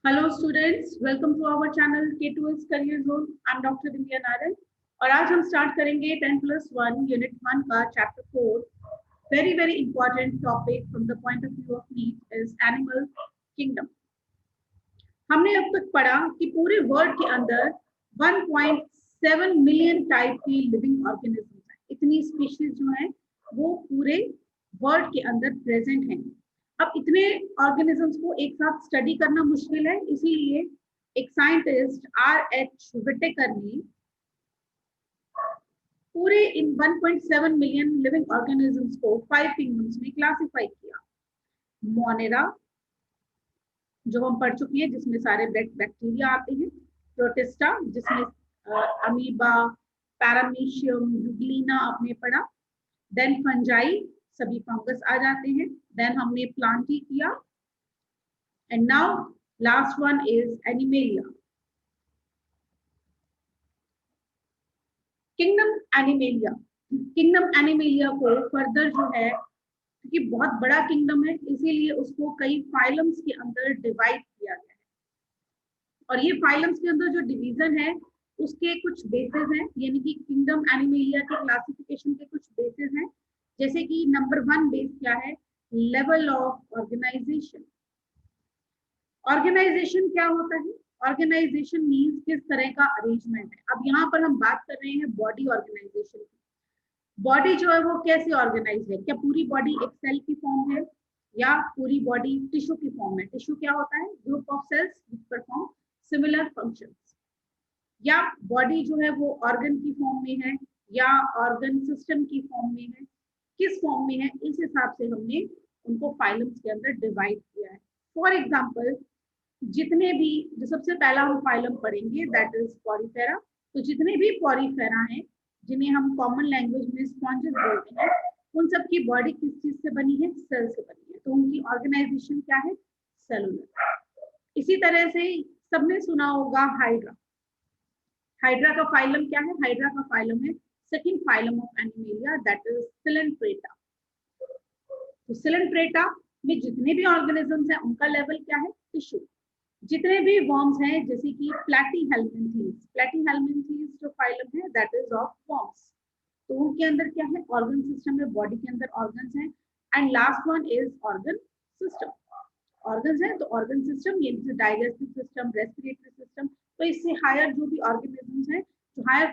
Hello students, welcome to our channel K2S career zone. I am doctor Vindhya Naran और आज हम start करेंगे 10+1 unit 1 का chapter 4। Very very important topic from the point of view of NEET is animal kingdom. हमने अब तक पढ़ा कि पूरे वर्ल्ड के अंदर 1.7 मिलियन टाइप की लिविंग ऑर्गेनिज्म है। इतनी स्पीशीज जो है वो पूरे वर्ल्ड के अंदर प्रेजेंट हैं। अब इतने ऑर्गेनिजम्स को एक साथ स्टडी करना मुश्किल है, इसीलिए एक साइंटिस्ट R.H. विटेकर ने पूरे इन 1.7 मिलियन लिविंग ऑर्गेनिजम्स को 5 किंगडम्स में क्लासिफाई किया। मोनेरा जो हम पढ़ चुकी है, जिसमें सारे बैक्टीरिया आते हैं। प्रोटिस्टा जिसमें अमीबा, पैरामीशियम, यूग्लिना आपने पढ़ा। देन फंजाई, सभी फंगस आ जाते हैं। देन हमने प्लांटी किया and now last one is animalia. Kingdom animalia को फर्दर जो है, क्योंकि बहुत बड़ा किंगडम है, इसीलिए उसको कई फाइलम्स के अंदर डिवाइड किया गया है। और ये फाइलम्स के अंदर जो डिवीजन है उसके कुछ बेसिस हैं, यानी कि किंगडम एनिमेलिया के क्लासिफिकेशन के कुछ बेसिस हैं। जैसे कि नंबर 1 बेस क्या है? Level of organisation. ऑर्गेनाइजेशन क्या होता है? ऑर्गेनाइजेशन मीन्स किस तरह का अरेंजमेंट है। अब यहाँ पर हम बात कर रहे हैं बॉडी ऑर्गेनाइजेशन की। बॉडी जो है वो कैसे ऑर्गेनाइज है? क्या पूरी बॉडी एक सेल की फॉर्म है या पूरी बॉडी टिश्यू की फॉर्म है? टिश्यू क्या होता है? Group of cells which perform similar functions. या बॉडी जो है वो ऑर्गन की फॉर्म में है या ऑर्गन सिस्टम की फॉर्म में है? किस फॉर्म में है, इस हिसाब से हमने उनको फाइलम्स के अंदर डिवाइड किया है। फॉर एग्जाम्पल, जितने भी, जो सबसे पहला हम फाइलम पढ़ेंगे दैट इज पॉरीफेरा। तो जितने भी पॉरीफेरा हैं, जिन्हें हम कॉमन लैंग्वेज में स्पॉन्जेस बोलते हैं, उन सब की बॉडी किस चीज से बनी है? सेल से बनी है। तो उनकी ऑर्गेनाइजेशन क्या है? सेलुलर। इसी तरह से सबने सुना होगा हाइड्रा। हाइड्रा का फाइलम क्या है? हाइड्रा का फाइलम है second phylum of animalia, that is Coelenterata. तो सिलेंट्रेटा में जितने भी ऑर्गेनिजम्स हैं उनका लेवल क्या है? टिश्यू। जितने भी वर्म्स हैं, जैसे कि प्लेटीहेल्मिन्थीज जो फाइलम है दैट इज ऑफ वर्म्स। तो उनके अंदर क्या है? ऑर्गन सिस्टम है, बॉडी के अंदर ऑर्गन्स हैं। And last one is organ system. Organs है तो ऑर्गन सिस्टम, ये डाइजेस्टिव सिस्टम, रेस्पिरेटरी सिस्टम। तो इससे हायर जो भी ऑर्गेनिजम्स हैं, जो हायर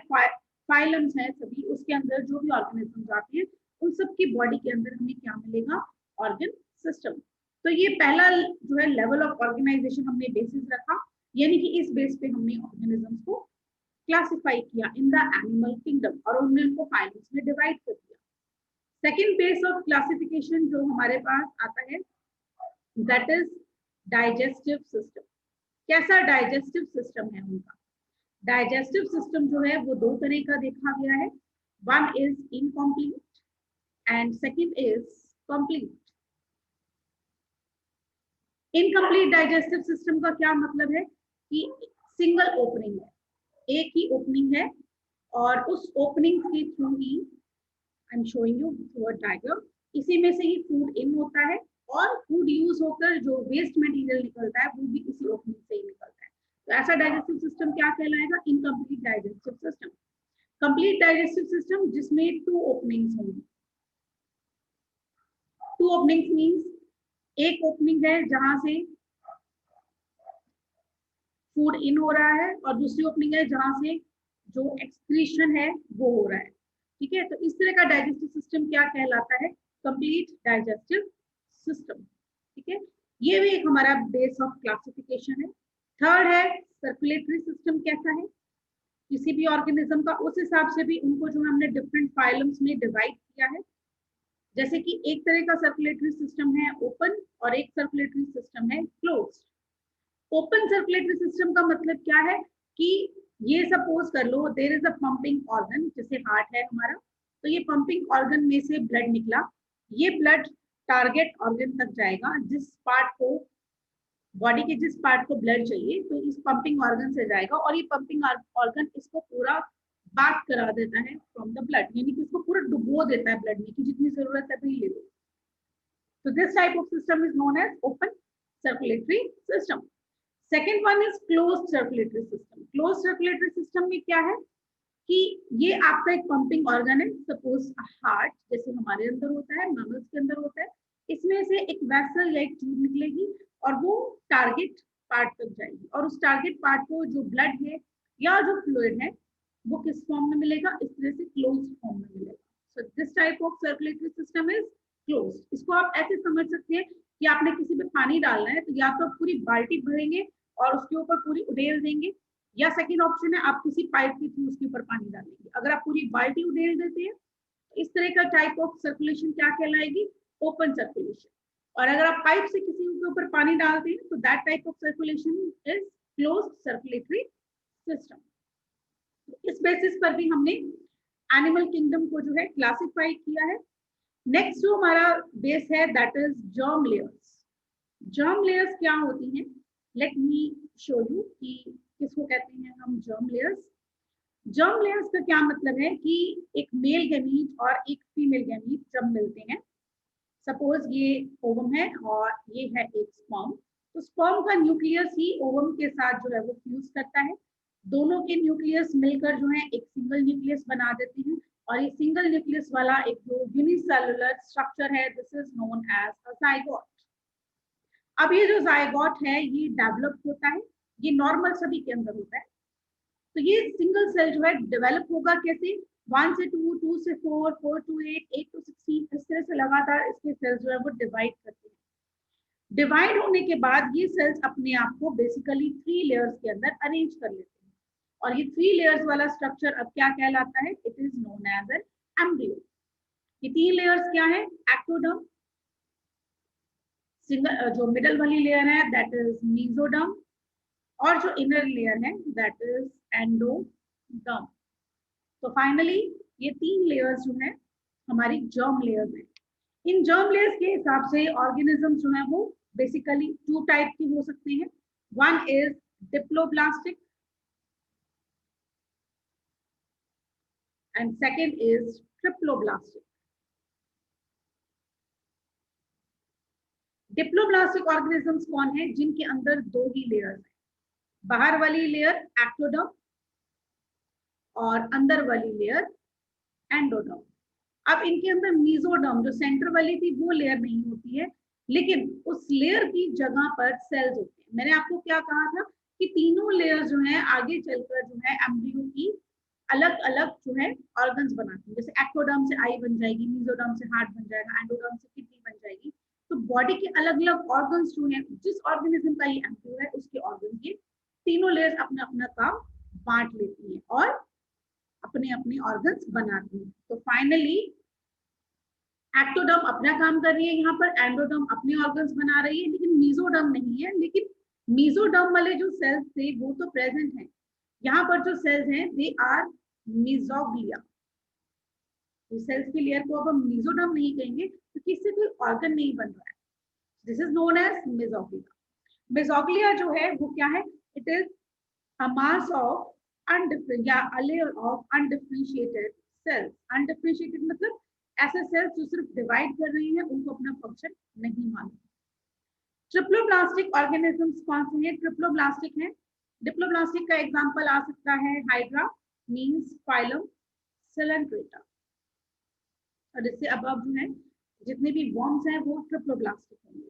फाइलम्स हैं सभी, उसके अंदर जो भी ऑर्गेनिजम्स आते हैं उन सब की बॉडी के अंदर हमें क्या मिलेगा? Organ system. तो ये पहला जो है लेवल ऑफ ऑर्गेनाइजेशन हमने बेसिस रखा, यानी कि इस बेस पे हमने ऑर्गेनिजम्स को क्लासिफाई किया इन द एनिमल किंगडम और हमने उनको फाइलम्स में डिवाइड कर दिया। सेकेंड बेस ऑफ क्लासिफिकेशन जो हमारे पास आता है दैट इज डाइजेस्टिव सिस्टम। कैसा डाइजेस्टिव सिस्टम है उनका? डाइजेस्टिव सिस्टम जो है वो दो तरह का देखा गया है। One is incomplete and second is complete. Incomplete digestive system का क्या मतलब है? कि सिंगल ओपनिंग है, एक ही ओपनिंग है और उस ओपनिंग के through he, I am showing you through a diagram, इसी में से ही फूड इन होता है और फूड यूज होकर जो वेस्ट मटेरियल निकलता है वो भी इसी ओपनिंग से ही निकलता है। तो ऐसा डाइजेस्टिव सिस्टम क्या कहलाएगा? Incomplete digestive system. Complete digestive system जिसमें 2 ओपनिंग्स होंगी। 2 ओपनिंग्स मींस एक ओपनिंग है जहां से फूड इन हो रहा है और दूसरी ओपनिंग है जहां से जो एक्सक्रीशन है वो हो रहा है। ठीक है, तो इस तरह का डाइजेस्टिव सिस्टम क्या कहलाता है? Complete digestive system. ठीक है, ये भी एक हमारा बेस ऑफ क्लासिफिकेशन है। थर्ड है सर्कुलेटरी सिस्टम। कैसा है किसी भी ऑर्गेनिज्म का, उस हिसाब से भी उनको जो हमने डिफरेंट फाइलम्स में डिवाइड किया है। जैसे कि एक तरह का सर्कुलेटरी सिस्टम है ओपन और एक सर्कुलेटरी सिस्टम है क्लोज्ड। ओपन सर्कुलेटरी सिस्टम का मतलब क्या है? कि ये सपोज कर लो there is a pumping organ, जैसे हार्ट है हमारा, तो ये पंपिंग ऑर्गन में से ब्लड निकला, ये ब्लड टारगेट ऑर्गन तक जाएगा, जिस पार्ट को, बॉडी के जिस पार्ट को ब्लड चाहिए तो इस पंपिंग ऑर्गन से जाएगा और ये पंपिंग ऑर्गन इसको पूरा बात करा देता है फ्रॉम द ब्लड, यानी कि इसको पूरा डुबो देता है ब्लड में कि जितनी जरूरत है वही ले लो। तो this type of system is known as open circulatory system. Second one is closed circulatory system. Closed circulatory system में क्या है कि ये आपका एक पंपिंग ऑर्गन है। सपोज हार्ट जैसे हमारे अंदर होता है, मैमल्स के अंदर होता है, इसमें से एक वेसल या एक ट्यूब निकलेगी और वो टारगेट पार्ट तक जाएगी, और उस टारगेट पार्ट को जो ब्लड है या जो फ्लूइड है वो किस फॉर्म में मिलेगा, इस तरह से क्लोज्ड फॉर्म में मिलेगा। So this type of circulatory system is closed. इसको आप ऐसे समझ सकते हैं कि आपने किसी पे पानी डालना है तो या तो पूरी बाल्टी भरेंगे और उसके ऊपर पूरी उड़ेल देंगे, या सेकंड ऑप्शन है आप किसी पाइप के थ्रू उसके ऊपर पानी डालेंगे। अगर आप पूरी बाल्टी उड़ेल देते हैं तो इस तरह का टाइप ऑफ सर्कुलेशन क्या कहलाएगी, ओपन सर्कुलेशन। और अगर आप पाइप से किसी के ऊपर पानी डालते हैं तो that type of circulation is closed circulatory system. इस बेसिस पर भी हमने एनिमल किंगडम को जो है क्लासिफाई किया है। नेक्स्ट जो हमारा बेस है that is germ layers. Germ layers क्या होती हैं, लेट मी शो यू कि किसको कहते हैं हम जर्म लेयर्स। जर्म लेयर्स का क्या मतलब है कि एक मेल गैमीट और एक फीमेल गैमीट जब मिलते हैं, सपोज ये ओवम है और ये है एक स्पर्म, तो स्पर्म का न्यूक्लियस ही ओवम के साथ जो है वो फ्यूज करता है। दोनों के न्यूक्लियस मिलकर जो है एक सिंगल न्यूक्लियस बना देते हैं, और ये सिंगल न्यूक्लियस वाला एक जो यूनिसेलुलर स्ट्रक्चर है this is known as a zygote. अब ये जो जाइगोट है ये डेवलप होता है, ये नॉर्मल सभी के अंदर होता है। तो ये सिंगल सेल जो है डेवलप होगा कैसे, 1 से 2, 2 से 4, 4 to 8, 8 to 16, इस तरह से लगातार इसके सेल्स जो है वो डिवाइड करते हैं। डिवाइड होने के बाद ये सेल्स अपने आप को बेसिकली 3 लेयर्स के अंदर अरेंज कर लेते हैं, और ये 3 लेयर्स वाला स्ट्रक्चर अब क्या कहलाता है, it is known as an embryo. ये 3 लेयर्स क्या है, एक्टोडर्म, सिंगल जो मिडल वाली लेयर है दैट इज मेसोडर्म, और जो इनर लेयर है दैट इज एंडोडर्म। तो फाइनली ये 3 लेयर्स जो है हमारी जर्म लेयर्स है। इन जर्म लेयर्स के हिसाब से ऑर्गेनिज्म जो है वो बेसिकली 2 टाइप के हो सकते हैं। One is diploblastic and second is triploblastic. Diploblastic organisms कौन है, जिनके अंदर 2 ही लेयर्स है, बाहर वाली लेयर एक्टोडर्म और अंदर वाली लेयर एंडोडर्म। अब इनके अंदर मेसोडर्म जो सेंटर वाली थी वो लेयर नहीं होती है, लेकिन उस लेयर की जगह पर सेल्स होते हैं। मैंने आपको क्या कहा था कि तीनों लेयर जो है आगे चलकर जो है एम्ब्रियो की अलग अलग जो है ऑर्गन्स बनाती है। जैसे एक्टोडर्म से आई बन जाएगी, मेसोडर्म से हार्ट बन जाएगा, एंडोडर्म से किडनी बन जाएगी। तो बॉडी के अलग अलग ऑर्गन्स जो है, जिस ऑर्गेनिज्म का ये एम्ब्रियो है उसके ऑर्गन के तीनों लेयर्स अपना अपना काम बांट लेती है और अपने अपने ऑर्गन्स बनाती है। तो फाइनली एक्टोडर्म अपना काम कर रही है यहाँ पर, एंडोडर्म अपने ऑर्गन्स बना रही है, लेकिन मेसोडर्म नहीं है। लेकिन मेसोडर्म वाले जो सेल्स थे वो तो प्रेजेंट हैं। यहाँ पर जो सेल्स हैं दे आर मेसोग्लिया। तो सेल्स की लेयर को अब हम मेसोडर्म नहीं कहेंगे क्योंकि इससे कोई ऑर्गन नहीं बन रहा है। This is known as mesoglea. Mesoglea जो है वो क्या है, it is a mass of a layer of undifferentiated cells। undifferentiated मतलब ऐसे सेल्स जो सिर्फ डिवाइड कर रही हैं, उनको अपना फंक्शन नहीं मालूम। ट्रिप्लोब्लास्टिक ऑर्गेनिजम्स कौन से हैं, ट्रिप्लोब्लास्टिक हैं। डिप्लोब्लास्टिक का एग्जांपल आ सकता है हाइड्रा, मींस फाइलम सिलेंट्रेटा। और इससे अबव जो है जितने भी वर्म्स हैं वो ट्रिप्लोब्लास्टिक होंगे,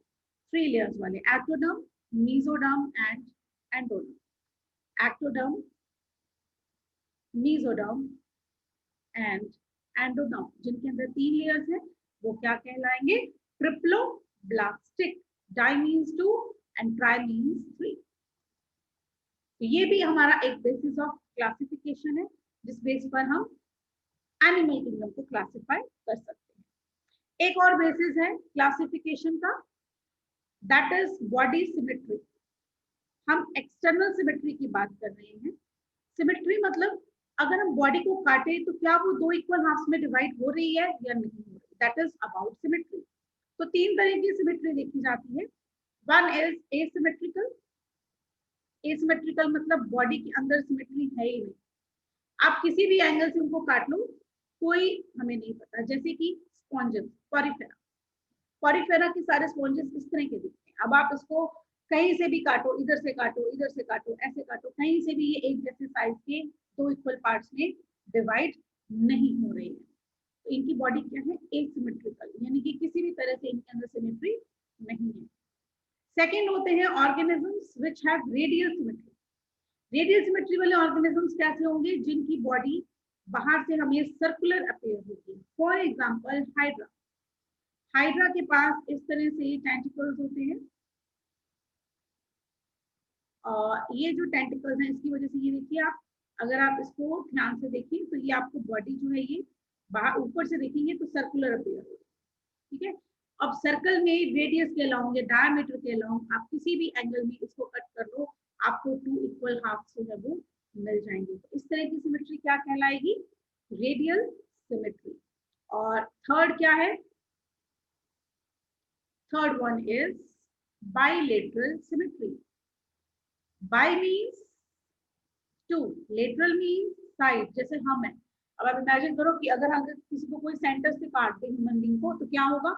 3 लेयर्स वाले, ectoderm, mesoderm and endoderm. Ectoderm, mesoderm and endoderm, जिनके अंदर 3 लेयर्स है वो क्या कहलाएंगे, triploblastic. Di means 2 and tri means 3। तो ये भी हमारा एक बेसिस ऑफ क्लासिफिकेशन है जिस बेस पर हम एनिमल किंगडम को क्लासिफाई कर सकते हैं। एक और बेसिस है क्लासिफिकेशन का, दैट इज बॉडी सिमेट्री। हम एक्सटर्नल सिमेट्री की बात कर रहे हैं। सिमेट्री मतलब अगर हम बॉडी को काटे तो क्या वो 2 इक्वल हाफ्स में डिवाइड हो रही है या नहीं हो रही, दैट इज अबाउट सिमेट्री। तो 3 तरह की सिमेट्री देखी जाती है। One is asymmetrical. एसिमेट्रिकल मतलब बॉडी के अंदर सिमेट्री है ही नहीं, आप किसी भी एंगल से उनको काट लो कोई हमें नहीं पता। जैसे कि स्पॉन्जेस, पॉरीफेरा, पॉरीफेरा के सारे स्पॉन्जेस इस तरह के दिखते हैं। अब आप इसको कहीं से भी काटो, इधर से काटो, इधर से काटो, ऐसे काटो, कहीं से भी ये एक जैसे साइज के दो इक्वल पार्ट्स में डिवाइड नहीं हो रही है। तो इनकी बॉडी क्या है, एसिमेट्रिकल, यानी कि किसी भी तरह से इनके अंदर सिमेट्री नहीं है। सेकेंड होते हैं organisms which have radial symmetry. Radial symmetry वाले ऑर्गेनिजम्स कैसे होंगे, जिनकी बॉडी बाहर से हमें सर्कुलर अपीयर होती है। फॉर एग्जाम्पल हाइड्रा, हाइड्रा के पास इस तरह से टेंटिकल्स होते हैं, और ये जो टेंटिकल्स हैं इसकी वजह से ये देखिए आप, अगर आप इसको ध्यान से देखिए तो ये आपको बॉडी जो है ये बाहर ऊपर से देखेंगे तो सर्कुलर अपीयर होगी, ठीक है। अब सर्कल में रेडियस के अलाउंग या डायमीटर के अलाउंग आप किसी भी एंगल में इसको कट कर लो, आपको टू इक्वल हाफ जो है वो मिल जाएंगे। तो इस तरह की सिमेट्री क्या कहलाएगी, रेडियल सिमेट्री। और थर्ड क्या है, third one is bilateral symmetry. Bi means two, lateral means side, जैसे हम है। अब आप इमेजिन करो कि अगर हम किसी को कोई सेंटर से काट दे ह्यूमन बीइंग को, तो क्या होगा,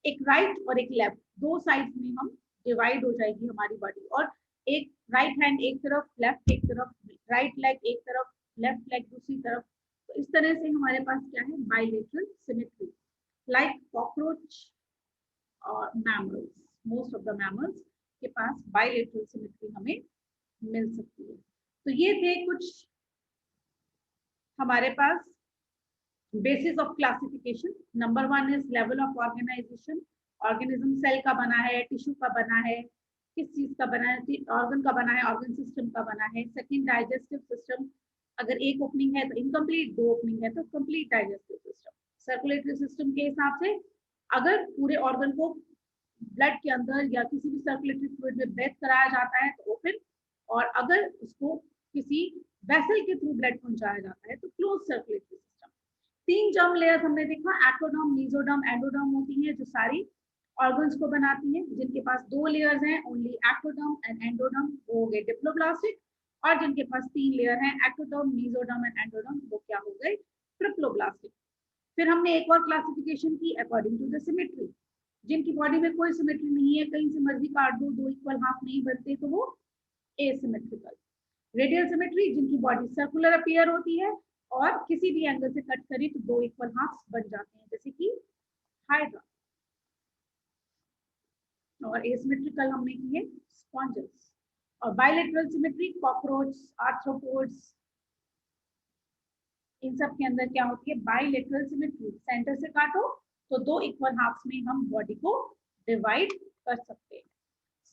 एक राइट और एक लेफ्ट, दो साइड में हम डिवाइड हो जाएगी हमारी बॉडी, और एक राइट हैंड एक तरफ, लेफ्ट एक तरफ, राइट लेग एक तरफ, लेफ्ट लेग दूसरी तरफ। तो इस तरह से हमारे पास क्या है, बाइलेटरल सिमेट्री। लाइक कॉकरोच और mammals, most of the mammals के पास बाइलेटरल सिमेट्री हमें मिल सकती है। तो ये थे कुछ हमारे पास basis of classification. Number one is level of organisation, organism cell का बना है, टिश्यू का बना है, किस चीज का बना है, ऑर्गन का बना है, ऑर्गन सिस्टम का बना है। सेकंड, डाइजेस्टिव सिस्टम, अगर एक ओपनिंग है तो इनकम्प्लीट, दो ओपनिंग है तो complete digestive system. Circulatory system के हिसाब से अगर पूरे ऑर्गन को ब्लड के अंदर या किसी भी सर्कुलेटरी फ्लूइड में ब्रेथ कराया जाता है तो ओपन, और अगर उसको किसी वेसल के थ्रू ब्लड पहुंचाया जाता है तो क्लोज सर्कुलेटरी सिस्टम। तीन जर्म लेयर्स हमने देखा, एक्टोडर्म, मेसोडर्म, एंडोडर्म होती है, जो सारी ऑर्गन्स को बनाती हैं। जिनके पास दो लेयर्स हैं, ओनली एक्टोडर्म एंड एंडोडर्म, वो हो गए डिप्लोब्लास्टिक। और जिनके पास तीन लेयर हैं, एक्टोडर्म, मेसोडर्म एंड एंडोडर्म, वो क्या हो गए, ट्रिप्लोब्लास्टिक। फिर हमने एक और क्लासिफिकेशन की अकॉर्डिंग टू द सिमेट्री। जिनकी बॉडी में कोई सिमेट्री नहीं है, कहीं से मर्जी काट दो, दो इक्वल हाफ नहीं बनते, तो वो एसिमेट्रिकल। रेडियल सिमेट्री, जिनकी बॉडी सर्कुलर अपीयर होती है और किसी भी एंगल से कट करें तो दो इक्वल हाफ बन जाते हैं, जैसे कि हाइड्रा। और एसिमेट्रिकल हमने किए स्पॉन्जेस। और बायलेटरल सिमेट्री, कॉकरोच, आर्थ्रोपोड्स, इन सब के अंदर क्या होती है, बायलेटरल सिमेट्री। सेंटर से काटो तो दो इक्वल हाफ्स में हम बॉडी को डिवाइड कर सकते हैं।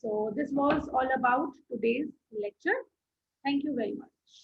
So this was all about today's lecture. Thank you very much.